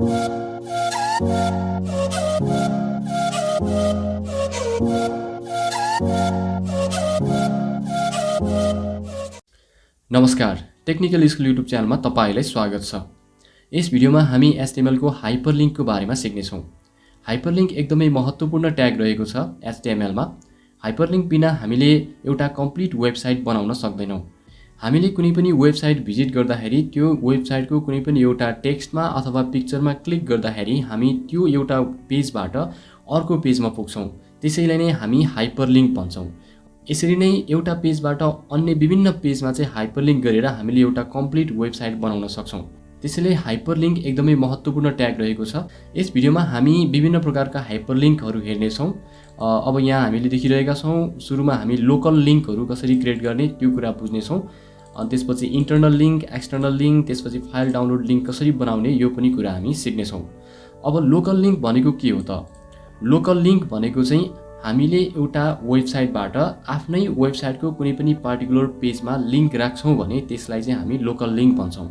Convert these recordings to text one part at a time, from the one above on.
नमस्कार, technical school YouTube च्यानलमा तपाईलाई स्वागत छ। यस भिडियोमा हामी HTML को हाइपरलिङ्कको बारेमा सिक्नेछौँ। हाइपरलिङ्क एकदमै महत्त्वपूर्ण ट्याग रहेको छ HTML मा। हाइपरलिङ्क बिना हामीले एउटा कम्प्लिट वेबसाइट बनाउन सक्दैनौँ। हामीले कुनै पनि वेबसाइट भिजिट गर्दाखेरि त्यो वेबसाइटको कुनै पनि एउटा टेक्स्टमा अथवा पिक्चरमा क्लिक गर्दाखेरि हामी त्यो एउटा पेजबाट अर्को पेजमा पुग्छौँ। त्यसैलाई नै हामी हाइपरलिङ्क भन्छौँ। यसरी नै एउटा पेजबाट अन्य विभिन्न पेजमा चाहिँ हाइपरलिङ्क गरेर हामीले एउटा कम्प्लिट वेबसाइट बनाउन सक्छौँ। त्यसैले हाइपरलिङ्क एकदमै महत्त्वपूर्ण ट्याग रहेको छ। यस भिडियोमा हामी विभिन्न प्रकारका हाइपरलिङ्कहरू हेर्नेछौँ। अब यहाँ हामीले देखिरहेका छौँ, सुरुमा हामी लोकल लिङ्कहरू कसरी क्रिएट गर्ने त्यो कुरा बुझ्नेछौँ। त्यसपछि इन्टर्नल लिङ्क, एक्सटर्नल लिङ्क, त्यसपछि फाइल डाउनलोड लिङ्क कसरी बनाउने यो पनि कुरा हामी सिक्नेछौँ। अब लोकल लिङ्क भनेको के हो त? लोकल लिङ्क भनेको चाहिँ हामीले एउटा वेबसाइटबाट आफ्नै वेबसाइटको कुनै पनि पार्टिकुलर पेजमा लिङ्क राख्छौँ भने त्यसलाई चाहिँ हामी लोकल लिङ्क भन्छौँ।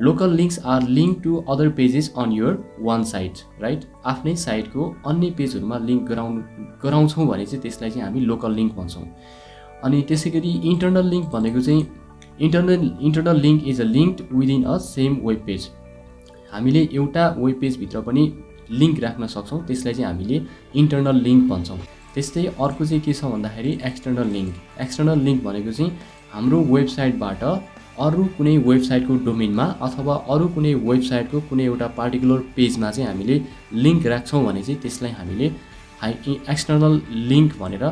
Local links are link to other pages on your own site, right? आफ्नै साइटको अन्य पेजहरूमा लिङ्क गराउँछौँ भने चाहिँ त्यसलाई चाहिँ हामी लोकल लिङ्क भन्छौँ। अनि त्यसैगरी इन्टर्नल लिङ्क भनेको चाहिँ internal link is a linked within a same web page. हामीले एउटा वेब पेजभित्र पनि लिङ्क राख्न सक्छौँ, त्यसलाई चाहिँ हामीले इन्टर्नल लिङ्क भन्छौँ। त्यस्तै अर्को चाहिँ के छ भन्दाखेरि एक्सटर्नल लिङ्क। एक्सटर्नल लिङ्क भनेको चाहिँ हाम्रो वेबसाइटबाट अरू कुनै वेबसाइटको डोमेनमा अथवा अरू कुनै वेबसाइटको कुनै एउटा पार्टिकुलर पेजमा चाहिँ हामीले लिङ्क राख्छौँ भने चाहिँ त्यसलाई हामीले एक्सटर्नल लिङ्क भनेर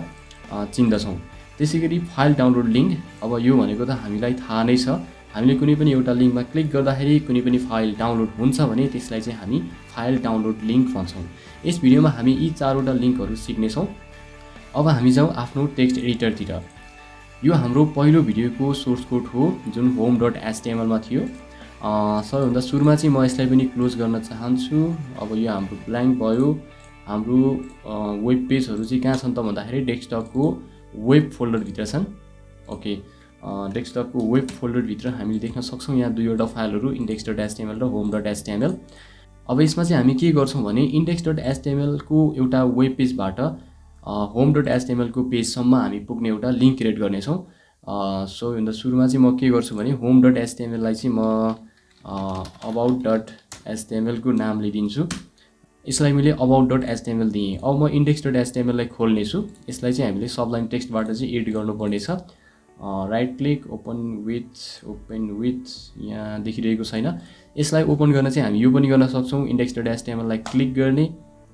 चिन्दछौँ। त्यसैगरी फाइल डाउनलोड लिङ्क, अब यो भनेको त हामीलाई थाहा नै छ। हामीले कुनै पनि एउटा लिङ्कमा क्लिक गर्दाखेरि कुनै पनि फाइल डाउनलोड हुन्छ भने त्यसलाई चाहिँ हामी फाइल डाउनलोड लिङ्क भन्छौँ। यस भिडियोमा हामी यी चारवटा लिङ्कहरू सिक्नेछौँ। अब हामी जाउँ आफ्नो टेक्स्ट एडिटरतिर। यो हाम्रो पहिलो भिडियोको सोर्स कोड हो जुन home.html मा थियो। सबैभन्दा सुरुमा चाहिँ म यसलाई पनि क्लोज गर्न चाहन्छु। अब यो हाम्रो ब्ल्याङ्क भयो। हाम्रो वेब पेजहरू चाहिँ कहाँ छन् त भन्दाखेरि डेस्कटपको वेब फोल्डरभित्र छन्। ओके, डेस्कटपको वेब फोल्डरभित्र हामीले देख्न सक्छौँ यहाँ दुईवटा फाइलहरू index.html र home.html। अब यसमा चाहिँ हामी के गर्छौँ भने index.html को एउटा वेब पेजबाट home.html को पेजसम्म हामी पुग्ने एउटा लिङ्क क्रिएट गर्नेछौँ। सबैभन्दा सुरुमा चाहिँ म के गर्छु भने home.html लाई चाहिँ म about.html को नाम लिइदिन्छु। यसलाई मैले about.html दिएँ। अब म index.html लाई खोल्नेछु। यसलाई चाहिँ हामीले सबलाइन टेक्स्टबाट चाहिँ एडिट गर्नुपर्नेछ। राइट क्लिक ओपन विथ यहाँ देखिरहेको छैन। यसलाई ओपन गर्न चाहिँ हामी यो पनि गर्न सक्छौँ। index.html लाई क्लिक गर्ने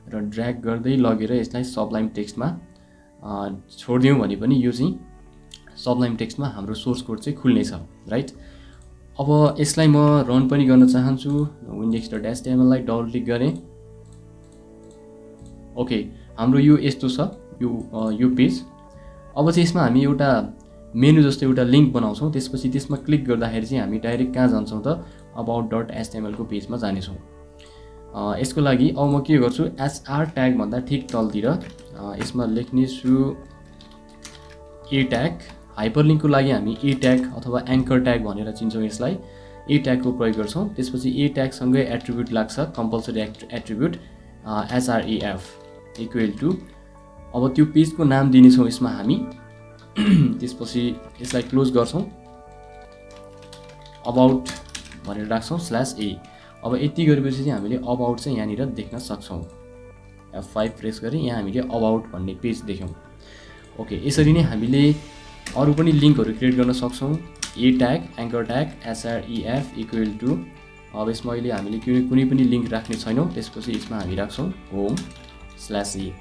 र ड्र्याग गर्दै लगेर यसलाई सबलाइन टेक्स्टमा छोडिदियौँ भने पनि यो चाहिँ सबलाइन टेक्स्टमा हाम्रो सोर्स कोड चाहिँ खुल्नेछ, राइट? अब यसलाई म रन पनि गर्न चाहन्छु। index.html लाई डबल क्लिक गरेँ। ओके, हाम्रो यो यस्तो छ यो पेज। अब चाहिँ यसमा हामी एउटा मेनु जस्तो एउटा लिङ्क बनाउँछौँ। त्यसपछि त्यसमा क्लिक गर्दाखेरि चाहिँ हामी डाइरेक्ट कहाँ जान्छौँ त about.html को पेजमा जानेछौँ। यसको लागि अब म के गर्छु, एसआर ट्याग भन्दा ठिक तलतिर यसमा लेख्नेछु ए ट्याग। हाइपरलिङ्कको लागि हामी ए ट्याग अथवा एङ्कर ट्याग भनेर चिन्छौँ यसलाई। ए ट्यागको प्रयोग गर्छौँ। त्यसपछि ए ट्यागसँगै एट्रिब्युट लाग्छ, compulsory attribute sref equal to. अब त्यो पेजको नाम दिनेछौँ यसमा हामी। त्यसपछि यसलाई क्लोज गर्छौँ। अबाउट भनेर राख्छौँ /a। अब यति गरेपछि चाहिँ हामीले अबाउट चाहिँ यहाँनिर देख्न सक्छौँ। F5 प्रेस गरी यहाँ हामीले अबाउट भन्ने पेज देख्यौँ। ओके, यसरी नै हामीले अरू पनि लिङ्कहरू क्रिएट गर्न सक्छौँ। A tag, anchor tag, sref equal to. अब यसमा अहिले हामीले कुनै पनि लिङ्क राख्ने छैनौँ। त्यसपछि यसमा हामी राख्छौँ home/a।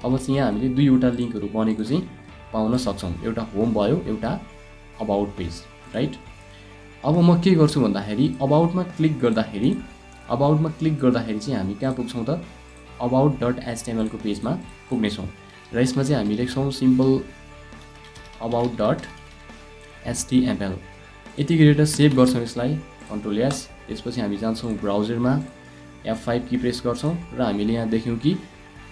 अब चाहिँ यहाँ हामीले दुईवटा लिङ्कहरू बनेको चाहिँ पाउन सक्छौँ। एउटा होम भयो, एउटा अबाउट पेज, राइट? अब म के गर्छु भन्दाखेरि अबाउटमा क्लिक गर्दाखेरि चाहिँ हामी कहाँ पुग्छौँ त about.html को पेजमा पुग्नेछौँ। र यसमा चाहिँ हामी लेख्छौँ सिम्पल about.html। यति गरेर सेभ गर्छौँ यसलाई, Ctrl+S। त्यसपछि हामी जान्छौँ ब्राउजरमा, F5 की प्रेस गर्छौँ र हामीले यहाँ देख्यौँ कि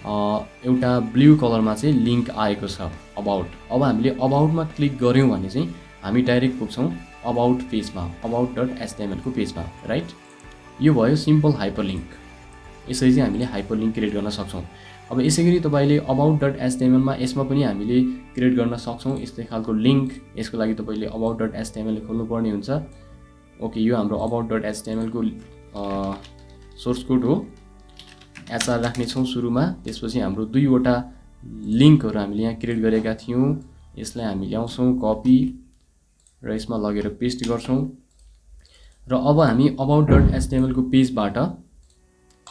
एउटा ब्लू कलरमा चाहिँ लिङ्क आएको छ अबाउट। अब हामीले अबाउटमा क्लिक गऱ्यौँ भने चाहिँ हामी डाइरेक्ट पुग्छौँ about.html को पेजमा, राइट? यो भयो सिम्पल हाइपरलिङ्क। यसरी चाहिँ हामीले हाइपरलिङ्क क्रिएट गर्न सक्छौँ। अब यसैगरी तपाईले about.html मा यसमा पनि हामीले क्रिएट गर्न सक्छौँ यस्तै खालको लिङ्क। यसको लागि तपाईले about.html खोल्नु पर्ने हुन्छ। ओके, यो हाम्रो about.html को सोर्स कोड हो। एचआर राख्ने छौँ सुरुमा। त्यसपछि हाम्रो दुईवटा लिङ्कहरू हामीले यहाँ क्रिएट गरेका थियौँ। यसलाई हामी ल्याउँछौँ कपी र यसमा लगेर पेस्ट गर्छौँ र अब हामी about.html को पेजबाट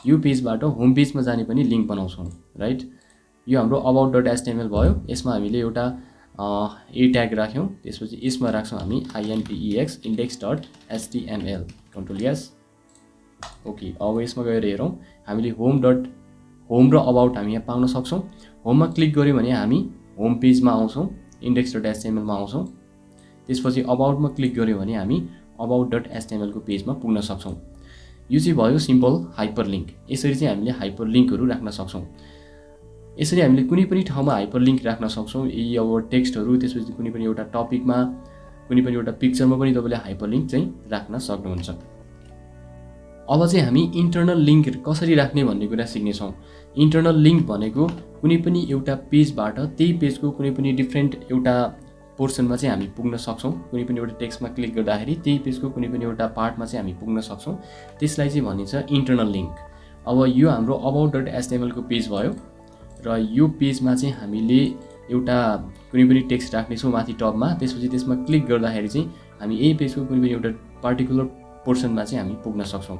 यो पेजबाट होम पेजमा जाने पनि लिङ्क बनाउँछौँ, राइट। यो हाम्रो about.html भयो। यसमा हामीले एउटा ए ट्याग राख्यौँ। त्यसपछि यसमा राख्छौँ हामी index index.html control S. Okay, अब यसमा गएर हेरौँ हामीले होम र अबाउट हामी यहाँ पाउन सक्छौँ। होममा क्लिक गऱ्यौँ भने हामी होम पेजमा आउँछौँ, index.html मा आउँछौँ। त्यसपछि अबाउटमा क्लिक गऱ्यौँ भने हामी about.html को पेजमा पुग्न सक्छौँ। यो चाहिँ भयो सिम्पल हाइपरलिङ्क। यसरी चाहिँ हामीले हाइपरलिङ्कहरू राख्न सक्छौँ। यसरी हामीले कुनै पनि ठाउँमा हाइपरलिङ्क राख्न सक्छौँ। यी अब टेक्स्टहरू, त्यसपछि कुनै पनि एउटा टपिकमा, कुनै पनि एउटा पिक्चरमा पनि तपाईँले हाइपरलिङ्क चाहिँ राख्न सक्नुहुन्छ। अब चाहिँ हामी इन्टर्नल लिङ्क कसरी राख्ने भन्ने कुरा सिक्नेछौँ। इन्टर्नल लिङ्क भनेको कुनै पनि एउटा पेजबाट त्यही पेजको कुनै पनि डिफ्रेन्ट एउटा पोर्सनमा चाहिँ हामी पुग्न सक्छौँ। कुनै पनि एउटा टेक्स्टमा क्लिक गर्दाखेरि त्यही पेजको कुनै पनि एउटा पार्टमा चाहिँ हामी पुग्न सक्छौँ। त्यसलाई चाहिँ भनिन्छ इन्टर्नल लिङ्क। अब यो हाम्रो about.html को पेज भयो र यो पेजमा चाहिँ हामीले एउटा कुनै पनि टेक्स्ट राख्नेछौँ माथि टपमा। त्यसपछि त्यसमा क्लिक गर्दाखेरि चाहिँ हामी यही पेजको कुनै पनि एउटा पार्टिकुलर पोर्सनमा चाहिँ हामी पुग्न सक्छौँ।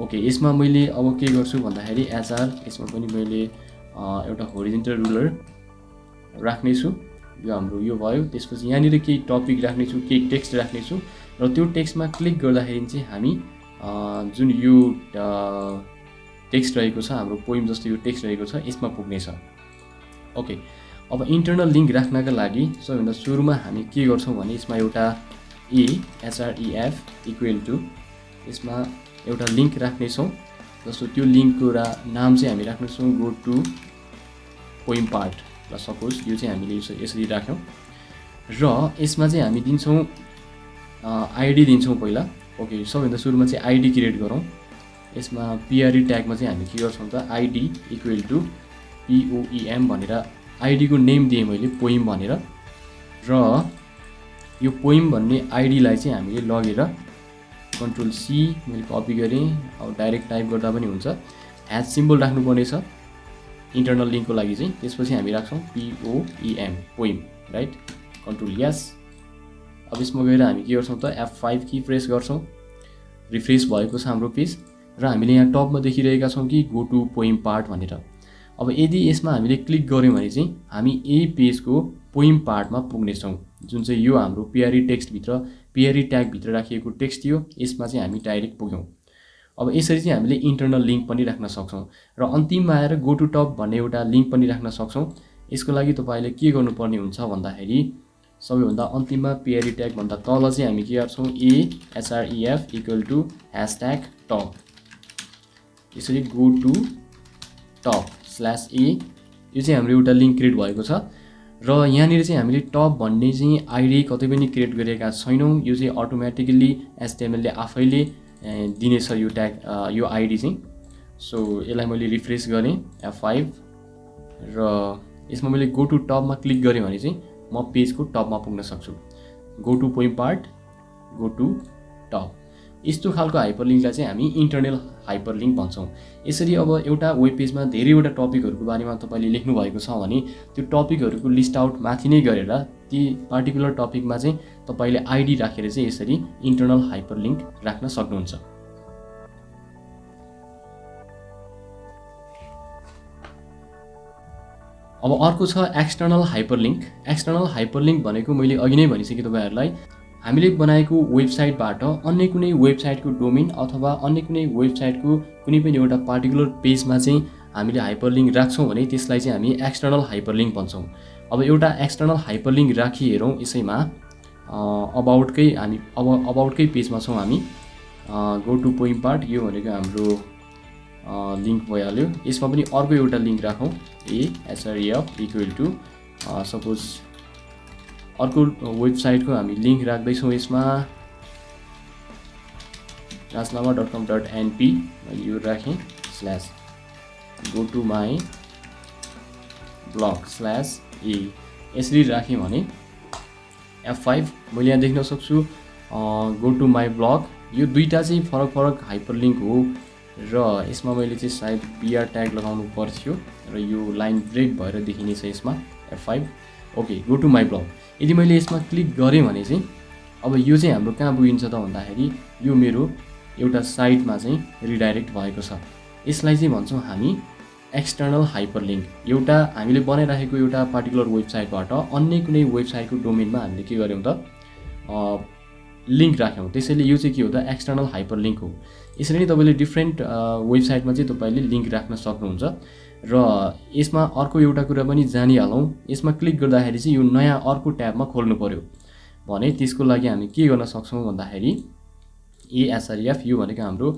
ओके, यसमा मैले अब के गर्छु भन्दाखेरि एचआर, यसमा पनि मैले एउटा होरिजेन्टल रुलर राख्नेछु। यो हाम्रो यो भयो। त्यसपछि यहाँनिर केही टपिक राख्नेछु, केही टेक्स्ट राख्नेछु र त्यो टेक्स्टमा क्लिक गर्दाखेरि चाहिँ हामी जुन यो टेक्स्ट रहेको छ, हाम्रो पोइम जस्तो यो टेक्स्ट रहेको छ, यसमा पुग्नेछ। ओके, अब इन्टर्नल लिङ्क राख्नका लागि सबैभन्दा सुरुमा हामी के गर्छौँ भने यसमा एउटा href इक्वल टु यसमा एउटा लिङ्क राख्नेछौँ। जस्तो त्यो लिङ्कको नाम चाहिँ हामी राख्नेछौँ गो टु पोइम पार्ट र सपोज यो चाहिँ हामीले यसरी राख्यौँ र यसमा चाहिँ हामी दिन्छौँ आइडी दिन्छौँ पहिला। ओके, सबैभन्दा सुरुमा चाहिँ आइडी क्रिएट गरौँ। यसमा PRE ट्यागमा चाहिँ हामी के गर्छौँ त आइडी इक्वल टु POEM भनेर आइडीको नेम दिएँ मैले पोइम भनेर र यो पोइम भन्ने आइडीलाई चाहिँ हामीले लगेर कन्ट्रोल सी मैले कपी गरेँ। अब डाइरेक्ट टाइप गर्दा पनि हुन्छ। ह्याज सिम्बल राख्नुपर्ने छ इन्टर्नल लिङ्कको लागि चाहिँ। त्यसपछि हामी राख्छौँ POEM पोइम, राइट, कन्ट्रोल यस। अब यसमा गएर हामी के गर्छौँ त F5 की प्रेस गर्छौँ। रिफ्रेस भएको छ हाम्रो पेज र हामीले यहाँ टपमा देखिरहेका छौँ कि गो टु पोइम पार्ट भनेर। अब यदि यसमा हामीले क्लिक गऱ्यौँ भने चाहिँ हामी यही पेजको पोइम पार्टमा पुग्नेछौँ, जुन चाहिँ यो हाम्रो PRE टेक्स्टभित्र, PRE ट्यागभित्र राखिएको टेक्स्ट थियो। यसमा चाहिँ हामी डाइरेक्ट पुग्यौँ। अब यसरी चाहिँ हामीले इन्टर्नल लिङ्क पनि राख्न सक्छौँ र अन्तिममा आएर गो टु टप भन्ने एउटा लिङ्क पनि राख्न सक्छौँ। यसको लागि तपाईँले के गर्नुपर्ने हुन्छ भन्दाखेरि सबैभन्दा अन्तिममा PRE ट्यागभन्दा तल चाहिँ हामी के गर्छौँ href इक्वल टु #टप। यसरी गो टु टप /a यो चाहिँ हाम्रो एउटा लिङ्क क्रिएट भएको छ र यहाँनिर चाहिँ हामीले टप भन्ने चाहिँ आइडी कतै पनि क्रिएट गरेका छैनौँ। यो चाहिँ अटोमेटिकली HTML ले आफैले दिनेछ यो ट्याग, यो आइडी चाहिँ। सो यसलाई मैले रिफ्रेस गरेँ F5 र यसमा मैले गो टु टपमा क्लिक गरेँ भने चाहिँ म पेजको टपमा पुग्न सक्छु। Go to poem part, go to top, यस्तो खालको हाइपरलिङ्कलाई चाहिँ हामी इन्टर्नल हाइपरलिङ्क भन्छौँ। यसरी अब एउटा वेब पेजमा धेरैवटा टपिकहरूको बारेमा तपाईँले लेख्नु भएको छ भने त्यो टपिकहरूको लिस्ट आउट माथि नै गरेर ती पार्टिकुलर टपिकमा चाहिँ तपाईँले आइडी राखेर चाहिँ यसरी इन्टर्नल हाइपरलिङ्क राख्न सक्नुहुन्छ। अब अर्को छ एक्सटर्नल हाइपरलिङ्क। एक्सटर्नल हाइपरलिङ्क भनेको मैले अघि नै भनिसकेँ तपाईँहरूलाई, हामीले बनाएको वेबसाइटबाट अन्य कुनै वेबसाइटको डोमेन अथवा अन्य कुनै वेबसाइटको कुनै पनि एउटा पार्टिकुलर पेजमा चाहिँ हामीले हाइपरलिङ्क राख्छौँ भने त्यसलाई चाहिँ हामी एक्सटर्नल हाइपरलिङ्क भन्छौँ। अब एउटा एक्सटर्नल हाइपरलिङ्क राखी हेरौँ। यसैमा अबाउटकै पेजमा छौँ हामी। गो टु पोइम पार्ट यो भनेको हाम्रो लिङ्क भइहाल्यो। यसमा पनि अर्को एउटा लिङ्क राखौँ href इक्वल टु सपोज अर्को वेबसाइटको हामी लिङ्क राख्दैछौँ। यसमा rajnama.com.np मैले यो राखेँ। Slash go to my blog slash A यसरी राखेँ भने F5 मैले यहाँ देख्न सक्छु गो टु माई ब्लग यो दुईटा चाहिँ फरक फरक हाइपरलिङ्क हो र यसमा मैले चाहिँ सायद BR ट्याग लगाउनु पर्थ्यो र यो लाइन ब्रेक भएर देखिनेछ यसमा F5 okay go to my blog यदि मैले यसमा क्लिक गरेँ भने चाहिँ अब यो चाहिँ हाम्रो कहाँ पुगिन्छ त भन्दाखेरि यो मेरो एउटा साइटमा चाहिँ रिडाइरेक्ट भएको छ यसलाई चाहिँ भन्छौँ हामी एक्सटर्नल हाइपरलिङ्क एउटा हामीले बनाइराखेको एउटा पार्टिकुलर वेबसाइटबाट अन्य कुनै वेबसाइटको डोमेनमा हामीले के गर्यौँ त लिङ्क राख्यौँ त्यसैले यो चाहिँ के हो त एक्सटर्नल हाइपरलिङ्क हो यसरी नै तपाईँले डिफ्रेन्ट वेबसाइटमा चाहिँ तपाईँले लिङ्क राख्न सक्नुहुन्छ र यसमा अर्को एउटा कुरा पनि जानिहालौँ यसमा क्लिक गर्दाखेरि चाहिँ यो नयाँ अर्को ट्याबमा खोल्नु पर्यो भने त्यसको लागि हामी के गर्न सक्छौँ भन्दाखेरि ASREF यो भनेको हाम्रो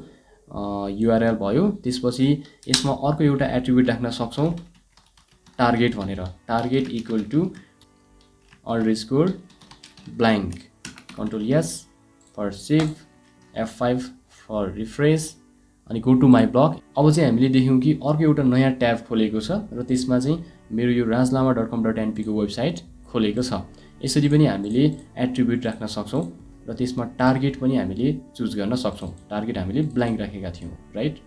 URL भयो त्यसपछि यसमा अर्को एउटा एट्रिब्युट राख्न सक्छौँ टार्गेट भनेर target equal to _ blank control S for save F5 for refresh अनि गो टु माई ब्लग अब चाहिँ हामीले देख्यौँ कि अर्को एउटा नयाँ ट्याब खोलेको छ र त्यसमा चाहिँ मेरो यो rajlama.com.np को वेबसाइट खोलेको छ यसरी पनि हामीले एट्रिब्युट राख्न सक्छौँ र त्यसमा टार्गेट पनि हामीले चुज गर्न सक्छौँ टार्गेट हामीले ब्ल्याङ्क राखेका थियौँ राइट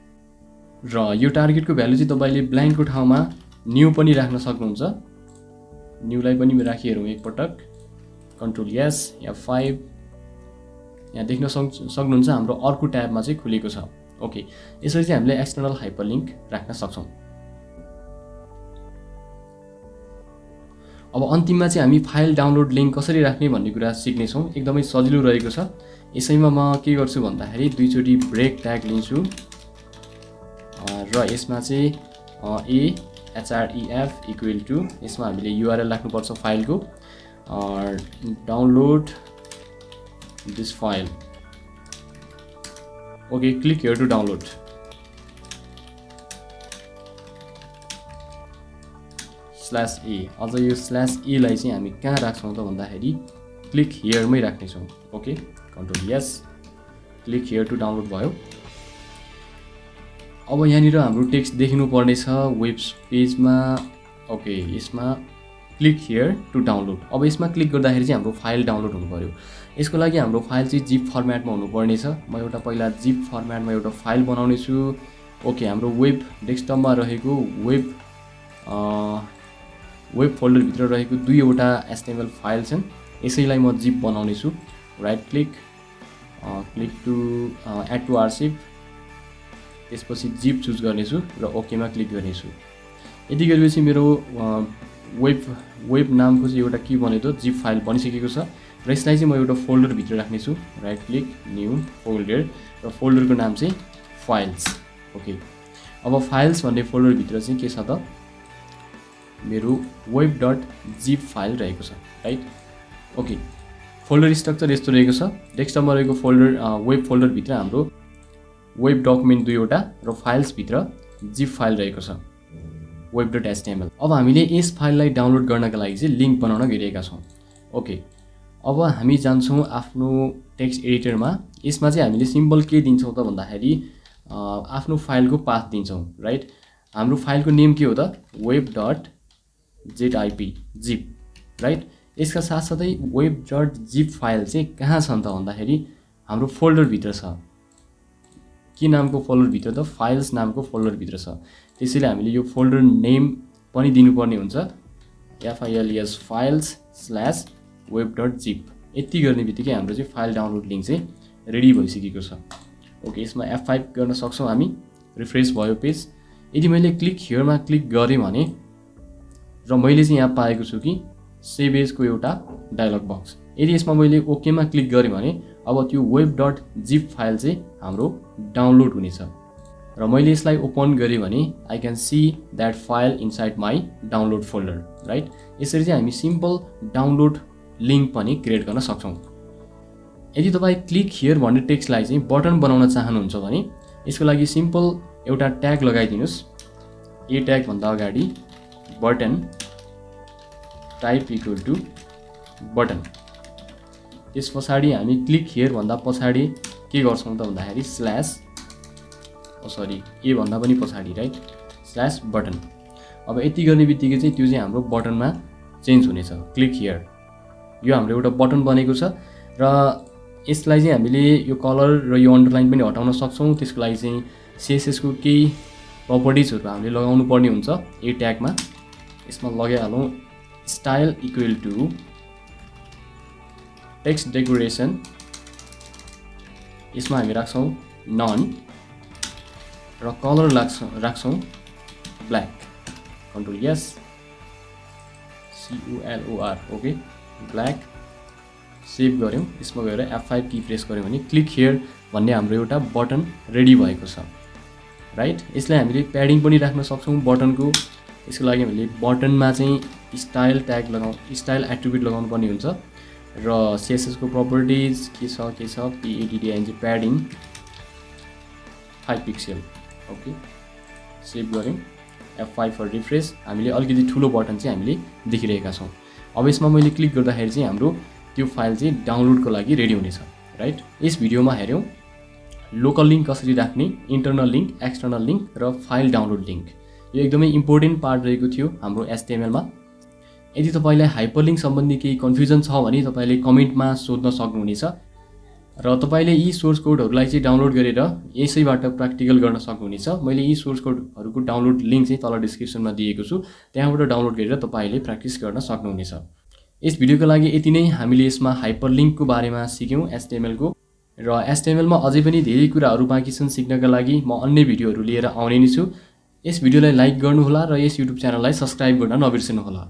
र यो टार्गेटको भ्यालु चाहिँ तपाईँले ब्ल्याङ्कको ठाउँमा न्यू पनि राख्न सक्नुहुन्छ न्यूलाई पनि राखिहेरौँ एकपटक कन्ट्रोल S F5 यहाँ देख्न सक्नुहुन्छ हाम्रो अर्को ट्याबमा चाहिँ खुलेको छ ओके यसरी चाहिँ हामीले एक्सटर्नल हाइपरलिङ्क राख्न सक्छौँ अब अन्तिममा चाहिँ हामी फाइल डाउनलोड लिङ्क कसरी राख्ने भन्ने कुरा सिक्नेछौँ एकदमै सजिलो रहेको छ यसैमा म के गर्छु भन्दाखेरि दुईचोटि ब्रेक ट्याग लिन्छु र यसमा चाहिँ AHREF इक्वल टु यसमा हामीले URL राख्नुपर्छ फाइलको download this file okay click here to download /A अझ यो /A लाई चाहिँ हामी कहाँ राख्छौँ त भन्दाखेरि क्लिक हियरमै राख्नेछौँ okay control S click here to download भयो अब यहाँनिर हाम्रो टेक्स्ट देखिनु पर्नेछ वेब पेजमा ओके यसमा क्लिक हियर टु डाउनलोड अब यसमा क्लिक गर्दाखेरि चाहिँ हाम्रो फाइल डाउनलोड हुनु पर्यो यसको लागि हाम्रो फाइल चाहिँ जिप फर्मेटमा हुनुपर्नेछ म एउटा पहिला जिप फर्मेटमा एउटा फाइल बनाउने छु ओके हाम्रो वेब डेस्कटपमा रहेको वेब फोल्डरभित्र रहेको दुईवटा HTML फाइल छन् यसैलाई म जिप बनाउने छु right click to add to archive त्यसपछि जिप चुज गर्नेछु र ओकेमा क्लिक गर्नेछु यति गरेपछि मेरो वेब नामको चाहिँ एउटा के बन्यो त जिप फाइल बनिसकेको छ र यसलाई चाहिँ म एउटा फोल्डरभित्र राख्नेछु राइट क्लिक न्यू फोल्डर र फोल्डरको नाम चाहिँ फाइल्स ओके अब फाइल्स भन्ने फोल्डरभित्र चाहिँ के छ त मेरो web.zip फाइल रहेको छ राइट ओके फोल्डर स्ट्रक्चर यस्तो रहेको छ डेस्कटपमा रहेको फोल्डर वेब फोल्डरभित्र हाम्रो वेब डकुमेन्ट दुईवटा र फाइल्सभित्र जिप फाइल रहेको छ web.html अब हामीले यस फाइललाई डाउनलोड गर्नका लागि चाहिँ लिङ्क बनाउन गइरहेका छौँ ओके अब हामी जान्छौँ आफ्नो टेक्स्ट एडिटरमा यसमा चाहिँ हामीले सिम्पल के दिन्छौँ त भन्दाखेरि आफ्नो फाइलको पाथ दिन्छौँ राइट हाम्रो फाइलको नेम के हो त web.zip जिप राइट यसका साथसाथै web.zip फाइल चाहिँ कहाँ छन् त भन्दाखेरि हाम्रो फोल्डरभित्र छ के नामको फोल्डरभित्र त फाइल्स नामको फोल्डरभित्र छ त्यसैले हामीले यो फोल्डर नेम पनि दिनुपर्ने हुन्छ FILES files/web.zip यति गर्ने बित्तिकै हाम्रो चाहिँ फाइल डाउनलोड लिङ्क चाहिँ रेडी भइसकेको छ ओके यसमा F5 गर्न सक्छौँ हामी रिफ्रेस भयो पेज यदि मैले क्लिक हियरमा क्लिक गरेँ भने र मैले चाहिँ यहाँ पाएको छु कि सेभ एजको एउटा डायलग बक्स यदि यसमा मैले ओकेमा क्लिक गरेँ भने अब त्यो web.zip फाइल चाहिँ हाम्रो डाउनलोड हुनेछ र मैले यसलाई ओपन गरेँ भने I can see that file inside my download folder right यसरी चाहिँ हामी सिम्पल डाउनलोड लिङ्क पनि क्रिएट गर्न सक्छौँ यदि तपाईँ क्लिक हियर भन्ने टेक्स्टलाई चाहिँ बटन बनाउन चाहनुहुन्छ भने यसको लागि सिम्पल एउटा ट्याग लगाइदिनुहोस् ए ट्याग भन्दा अगाडि button type equal to button त्यस पछाडि हामी क्लिक हियर भन्दा पछाडि के गर्छौँ त भन्दाखेरि सरी ए भन्दा पनि पछाडि राइट /बटन। अब यति गर्ने बित्तिकै चाहिँ त्यो चाहिँ हाम्रो बटनमा चेन्ज हुनेछ। क्लिक हियर, यो हाम्रो एउटा बटन बनेको छ र यसलाई चाहिँ हामीले यो कलर र यो अन्डरलाइन पनि हटाउन सक्छौँ। त्यसको लागि चाहिँ CSS को केही प्रपर्टिजहरू हामीले लगाउनु पर्ने हुन्छ। ए ट्यागमा यसमा लगाइहालौँ style equal to text decoration, यसमा हामी राख्छौँ नन र कलर राख्छौँ black. Control S COLOR okay black save गऱ्यौँ। यसमा गएर F5 की प्रेस गऱ्यौँ भने क्लिक हियर भन्ने हाम्रो एउटा बटन रेडी भएको छ राइट। यसलाई हामीले प्याडिङ पनि राख्न सक्छौँ बटनको। यसको लागि हामीले बटनमा चाहिँ स्टाइल ट्याग स्टाइल एट्रिब्युट लगाउनु पर्ने हुन्छ र CSS को प्रपर्टिज के छ PADDING padding 5 pixel okay save गऱ्यौँ। F5 for refresh. हामीले अलिकति ठुलो बटन चाहिँ हामीले देखिरहेका छौँ। अब यसमा मैले क्लिक गर्दाखेरि चाहिँ हाम्रो त्यो फाइल चाहिँ डाउनलोडको लागि रेडी हुनेछ राइट। यस भिडियोमा हेऱ्यौँ लोकल लिङ्क कसरी राख्ने, इन्टरनल लिङ्क, एक्सटर्नल लिङ्क र फाइल डाउनलोड लिङ्क। यो एकदमै इम्पोर्टेन्ट पार्ट रहेको थियो हाम्रो HTML मा। यदि तपाईँलाई हाइपरलिङ्क सम्बन्धी केही कन्फ्युजन छ भने तपाईँले कमेन्टमा सोध्न सक्नुहुनेछ र तपाईँले यी सोर्स कोडहरूलाई चाहिँ डाउनलोड गरेर यसैबाट प्र्याक्टिकल गर्न सक्नुहुनेछ। मैले यी सोर्स कोडहरूको डाउनलोड लिङ्क चाहिँ तल डिस्क्रिप्सनमा दिएको छु, त्यहाँबाट डाउनलोड गरेर तपाईँले प्र्याक्टिस गर्न सक्नुहुनेछ। यस भिडियोको लागि यति नै। हामीले यसमा हाइपरलिङ्कको बारेमा सिक्यौँ HTML को र HTML मा अझै पनि धेरै कुराहरू बाँकी छन् सिक्नका लागि। म अन्य भिडियोहरू लिएर आउने नै छु। यस भिडियोलाई लाइक गर्नुहोला र यस YouTube च्यानललाई सब्स्क्राइब गर्न नबिर्सनुहोला।